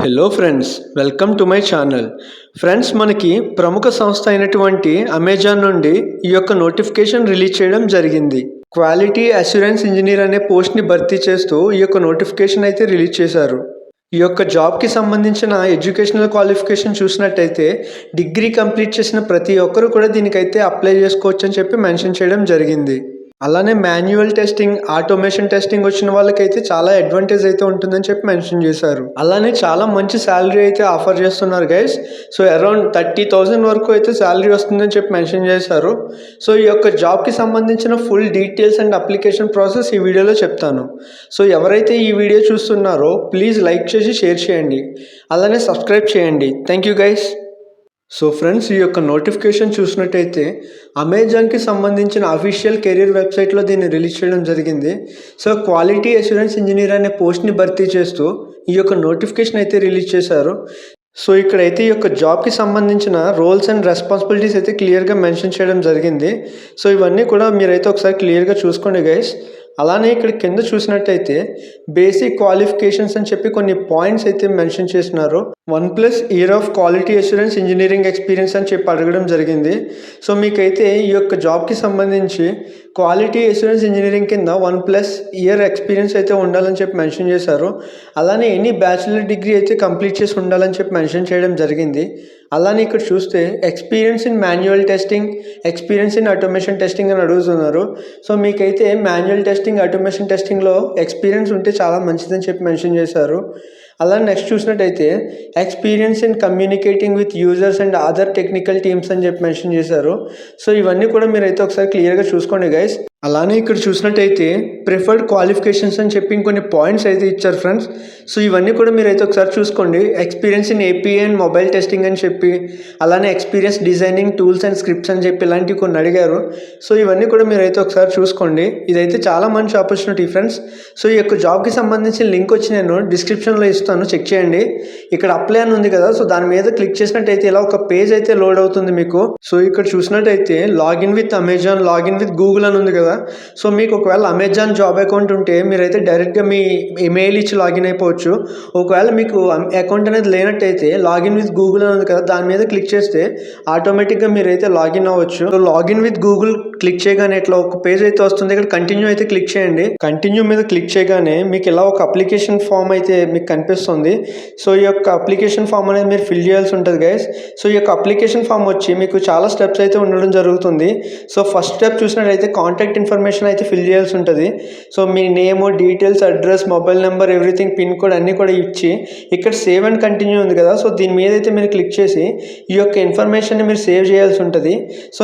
Hello friends, welcome to my channel. Friends, మనకి ప్రముఖ సంస్థ అయినటువంటి అమెజాన్ నుండి ఈ యొక్క నోటిఫికేషన్ రిలీజ్ చేయడం జరిగింది. క్వాలిటీ అష్యూరెన్స్ ఇంజనీర్ అనే పోస్ట్ని భర్తీ చేస్తూ ఈ యొక్క నోటిఫికేషన్ అయితే రిలీజ్ చేశారు. ఈ యొక్క జాబ్కి సంబంధించిన ఎడ్యుకేషనల్ క్వాలిఫికేషన్ చూసినట్టయితే డిగ్రీ కంప్లీట్ చేసిన ప్రతి ఒక్కరు కూడా దీనికైతే అప్లై చేసుకోవచ్చు అని చెప్పి మెన్షన్ చేయడం జరిగింది. అలానే మాన్యువల్ టెస్టింగ్, ఆటోమేషన్ టెస్టింగ్ వచ్చిన వాళ్ళకైతే చాలా అడ్వాంటేజ్ అయితే ఉంటుందని చెప్పి మెన్షన్ చేశారు. అలానే చాలా మంచి శాలరీ అయితే ఆఫర్ చేస్తున్నారు గైస్. సో అరౌండ్ 30,000 వరకు అయితే శాలరీ వస్తుందని చెప్పి మెన్షన్ చేశారు. సో ఈ యొక్క జాబ్కి సంబంధించిన full details and application process ఈ వీడియోలో చెప్తాను. సో ఎవరైతే ఈ వీడియో చూస్తున్నారో ప్లీజ్ లైక్ చేసి షేర్ చేయండి, అలానే సబ్స్క్రైబ్ చేయండి. Thank you guys. So friends, ఈ యొక్క నోటిఫికేషన్ చూసినట్టయితే అమెజాన్కి సంబంధించిన అఫీషియల్ కెరీర్ వెబ్సైట్లో దీన్ని రిలీజ్ చేయడం జరిగింది. సో క్వాలిటీ అష్యూరెన్స్ ఇంజనీర్ అనే పోస్ట్ని భర్తీ చేస్తూ ఈ యొక్క నోటిఫికేషన్ అయితే రిలీజ్ చేశారు. సో ఇక్కడైతే ఈ యొక్క జాబ్కి సంబంధించిన రోల్స్ అండ్ రెస్పాన్సిబిలిటీస్ అయితే క్లియర్గా మెన్షన్ చేయడం జరిగింది. సో ఇవన్నీ కూడా మీరైతే ఒకసారి క్లియర్గా చూసుకోండి గైస్. అలానే ఇక్కడ కింద చూసినట్టయితే బేసిక్ క్వాలిఫికేషన్స్ అని చెప్పి కొన్ని పాయింట్స్ అయితే మెన్షన్ చేసినారు. 1+ year of quality assurance engineering experience అని చెప్పి అడగడం జరిగింది. సో మీకైతే ఈ యొక్క జాబ్కి సంబంధించి క్వాలిటీ అష్యూరెన్స్ ఇంజనీరింగ్ కింద 1+ ఇయర్ ఎక్స్పీరియన్స్ అయితే ఉండాలని చెప్పి మెన్షన్ చేశారు. అలానే ఎనీ బ్యాచిలర్ డిగ్రీ అయితే కంప్లీట్ చేసి ఉండాలని చెప్పి మెన్షన్ చేయడం జరిగింది. అలానే ఇక్కడ చూస్తే experience in manual testing, experience in automation testing అని అడుగుతున్నారు. సో మీకైతే మాన్యువల్ టెస్టింగ్, ఆటోమేషన్ టెస్టింగ్లో ఎక్స్పీరియన్స్ ఉంటే చాలా మంచిదని చెప్పి మెన్షన్ చేశారు. అలానే నెక్స్ట్ చూసినట్టయితే experience in communicating with users and other technical teams అని చెప్పి మెన్షన్ చేశారు. సో ఇవన్నీ కూడా మీరైతే ఒకసారి క్లియర్గా చూసుకోండి గైస్. అలానే ఇక్కడ చూసినట్టయితే ప్రిఫర్డ్ క్వాలిఫికేషన్స్ అని చెప్పి ఇంకొన్ని పాయింట్స్ అయితే ఇచ్చారు ఫ్రెండ్స్. సో ఇవన్నీ కూడా మీరైతే ఒకసారి చూసుకోండి. Experience in API and mobile testing అని చెప్పి, అలానే experience designing tools and scripts అని చెప్పి ఇలాంటివి కొన్ని అడిగారు. సో ఇవన్నీ కూడా మీరైతే ఒకసారి చూసుకోండి. ఇదైతే చాలా మంచి ఆపర్చునిటీ ఫ్రెండ్స్. సో ఈ యొక్క జాబ్కి సంబంధించిన లింక్ వచ్చి నేను డిస్క్రిప్షన్లో ఇస్తాను, చెక్ చేయండి. ఇక్కడ అప్లై అని ఉంది కదా, సో దాని మీద క్లిక్ చేసినట్టయితే ఇలా ఒక పేజ్ అయితే లోడ్ అవుతుంది మీకు. సో ఇక్కడ చూసినట్టయితే login with Amazon, login with Google అని ఉంది కదా. సో మీకు ఒకవేళ అమెజాన్ జాబ్ అకౌంట్ ఉంటే మీరైతే డైరెక్ట్గా మీ ఇమెయిల్ ఇచ్చి లాగిన్ అయిపోవచ్చు. ఒకవేళ మీకు అకౌంట్ అనేది లేనట్టయితే లాగిన్ విత్ గూగుల్ అని ఉంది కదా, దాని మీద క్లిక్ చేస్తే ఆటోమేటిక్గా మీరైతే లాగిన్ అవ్వచ్చు. So login with Google click చేయగానే ఇట్లా ఒక పేజ్ అయితే వస్తుంది. ఇక్కడ కంటిన్యూ అయితే క్లిక్ చేయండి. కంటిన్యూ మీద క్లిక్ చేయగానే మీకు ఇలా ఒక అప్లికేషన్ ఫామ్ అయితే మీకు కనిపిస్తుంది. సో ఈ యొక్క అప్లికేషన్ ఫామ్ అనేది మీరు ఫిల్ చేయాల్సి ఉంటుంది గైస్. సో ఈ యొక్క అప్లికేషన్ ఫామ్ వచ్చి మీకు చాలా స్టెప్స్ అయితే ఉండడం జరుగుతుంది. సో ఫస్ట్ స్టెప్ చూసినట్లయితే కాంటాక్ట్ ఇన్ఫర్మేషన్ అయితే ఫిల్ చేయాల్సి ఉంటుంది. సో మీ name, details, address, mobile number, everything, pin code అన్నీ కూడా ఇచ్చి ఇక్కడ సేవ్ అండ్ కంటిన్యూ ఉంది కదా, సో దీని మీద అయితే మీరు క్లిక్ చేసి ఈ యొక్క ఇన్ఫర్మేషన్ని మీరు సేవ్ చేయాల్సి ఉంటుంది. సో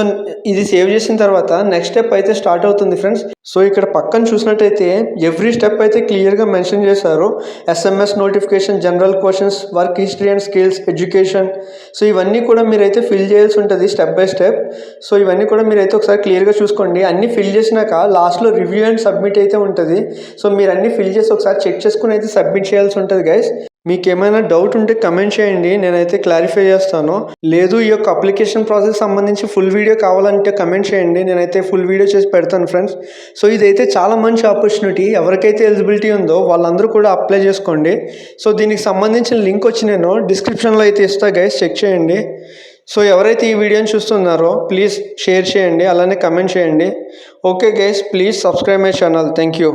ఇది సేవ్ చేసిన తర్వాత నెక్స్ట్ స్టెప్ అయితే స్టార్ట్ అవుతుంది ఫ్రెండ్స్. సో ఇక్కడ పక్కన చూసినట్టయితే ఎవ్రీ స్టెప్ అయితే క్లియర్గా మెన్షన్ చేశారు. SMS notification, general questions, work history and skills, education. So ఇవన్నీ కూడా మీరైతే ఫిల్ చేయాల్సి ఉంటుంది స్టెప్ బై స్టెప్. సో ఇవన్నీ కూడా మీరైతే ఒకసారి క్లియర్గా చూసుకోండి. అన్నీ ఫిల్ చేసినాక లాస్ట్లో రివ్యూ అండ్ సబ్మిట్ అయితే ఉంటుంది. సో మీరు అన్నీ ఫిల్ చేసి ఒకసారి చెక్ చేసుకుని అయితే సబ్మిట్ చేయాల్సి ఉంటుంది గైస్. మీకు ఏమైనా డౌట్ ఉంటే కమెంట్ చేయండి, నేనైతే క్లారిఫై చేస్తాను. లేదు ఈ యొక్క అప్లికేషన్ ప్రాసెస్ సంబంధించి ఫుల్ వీడియో కావాలంటే కమెంట్ చేయండి, నేనైతే ఫుల్ వీడియో చేసి పెడతాను ఫ్రెండ్స్. సో ఇదైతే చాలా మంచి ఆపర్చునిటీ. ఎవరికైతే ఎలిజిబిలిటీ ఉందో వాళ్ళందరూ కూడా అప్లై చేసుకోండి. సో దీనికి సంబంధించిన లింక్ వచ్చి నేను డిస్క్రిప్షన్లో అయితే ఇస్తా గైస్, చెక్ చేయండి. సో ఎవరైతే ఈ వీడియోని చూస్తున్నారో ప్లీజ్ షేర్ చేయండి, అలానే కమెంట్ చేయండి. Okay guys, please subscribe my channel. Thank you.